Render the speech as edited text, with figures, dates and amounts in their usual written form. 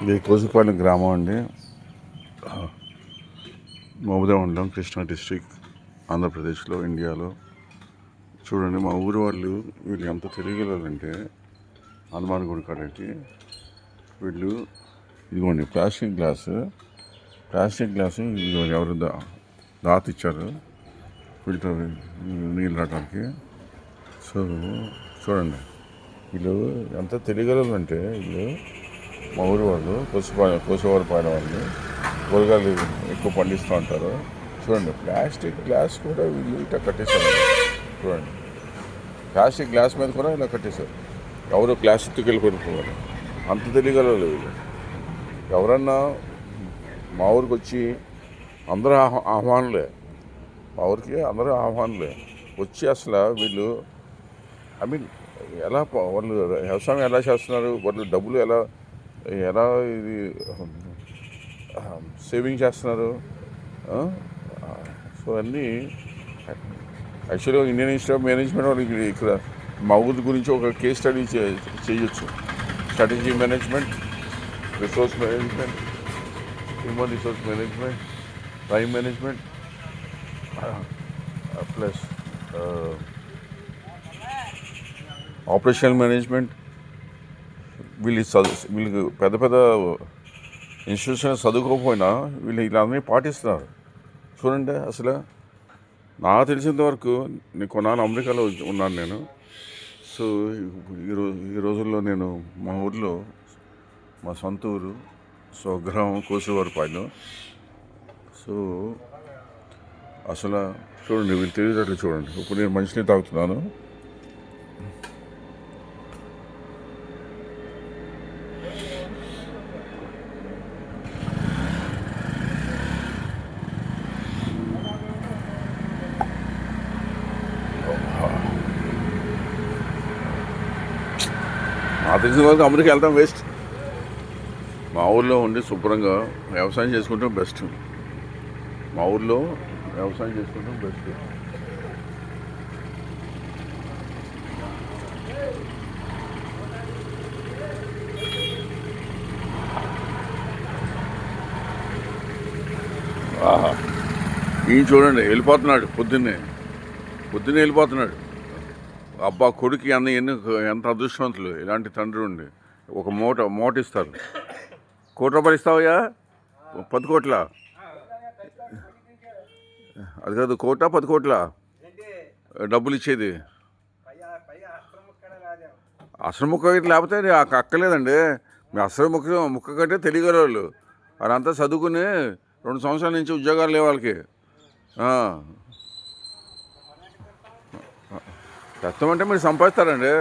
ఇది కోసుపాలెం గ్రామం అండి. మహబూబా మండలం, కృష్ణా డిస్ట్రిక్ట్, ఆంధ్రప్రదేశ్లో, ఇండియాలో. చూడండి మా ఊరు వాళ్ళు వీళ్ళు ఎంత తెలియగలంటే హనుమాన్ గుడి కాడకి వీళ్ళు ఇదిగోండి ప్లాస్టిక్ గ్లాసు ఇదిగో ఎవరు దాత ఇచ్చారు ఫిల్టర్ నీళ్ళు రావడానికి. సో చూడండి వీళ్ళు ఎంత తెలియగలంటే వీళ్ళు మా ఊరు వాళ్ళు కోసేవారిపాలెం వాళ్ళు కూరగాయలు ఎక్కువ పండిస్తూ ఉంటారు. చూడండి ప్లాస్టిక్ గ్లాస్ కూడా వీళ్ళు ఇట్లా కట్టేశారు. చూడండి ప్లాస్టిక్ గ్లాస్ మీద కూడా ఇలా కట్టేశారు. ఎవరు గ్లాస్ ఎత్తుకెళ్ళి కొనుక్కోవాలి, అంత తెలియగలరు వీళ్ళు. ఎవరన్నా మా ఊరికి వచ్చి అందరూ ఆహ్వానులే, మా ఊరికి అందరూ ఆహ్వానులే వచ్చి అసలు వీళ్ళు ఎలా వాళ్ళు వ్యవసాయం ఎలా చేస్తున్నారు, వాళ్ళు డబ్బులు ఎలా ఇది సేవింగ్ చేస్తున్నారు. సో అన్నీ యాక్చువల్గా ఇండియన్ ఇన్స్టిట్యూట్ ఆఫ్ మేనేజ్మెంట్ వాళ్ళకి ఇక్కడ మా ఊరి గురించి ఒక కేస్ స్టడీ చేయొచ్చు. Strategy management, resource management, human resource management, time management, plus operational management. వీళ్ళకి పెద్ద పెద్ద ఇన్స్టిట్యూషన్ చదువుకోకపోయినా వీళ్ళు ఇలానే పాటిస్తున్నారు. చూడండి అసలు నాకు తెలిసినంత వరకు కొన్నాళ్ళు అమెరికాలో ఉన్నాను నేను. సో ఈ రోజుల్లో నేను మా ఊర్లో, మా సొంత ఊరు స్వగ్రామం కోసేవారిపాలెం. సో అసలు చూడండి వీళ్ళు తెలియదట్లు చూడండి. ఇప్పుడు నేను మంచినీళ్ళు తాగుతున్నాను. నాకు తెలిసిన వరకు అమెరికా వెళ్తాం వేస్ట్. మా ఊళ్ళో ఉండి శుభ్రంగా వ్యవసాయం చేసుకుంటాం బెస్ట్. మా ఊళ్ళో వ్యవసాయం చేసుకుంటాం బెస్ట్. ఆహా, ఈయన చూడండి వెళ్ళిపోతున్నాడు, పొద్దున్నే వెళ్ళిపోతున్నాడు. అబ్బా కొడుకు ఎంత అదృష్టవంతులు, ఇలాంటి తండ్రి ఉండి ఒక మూట ఇస్తారు. 1 కోటి రూపాయలు ఇస్తావయ్యా? 10 కోట్ల? అది కాదు, 1 కోట 10 కోట్ల డబ్బులు ఇచ్చేది. అసలు ముక్క లేకపోతే అక్కర్లేదండి. మీ అసలు ముక్క కంటే తెలియగల వాళ్ళు వాళ్ళంతా చదువుకుని 2 సంవత్సరాల నుంచి ఉద్యోగాలు లేవు వాళ్ళకి. కష్టం అంటే మీరు సంపాదిస్తారండి.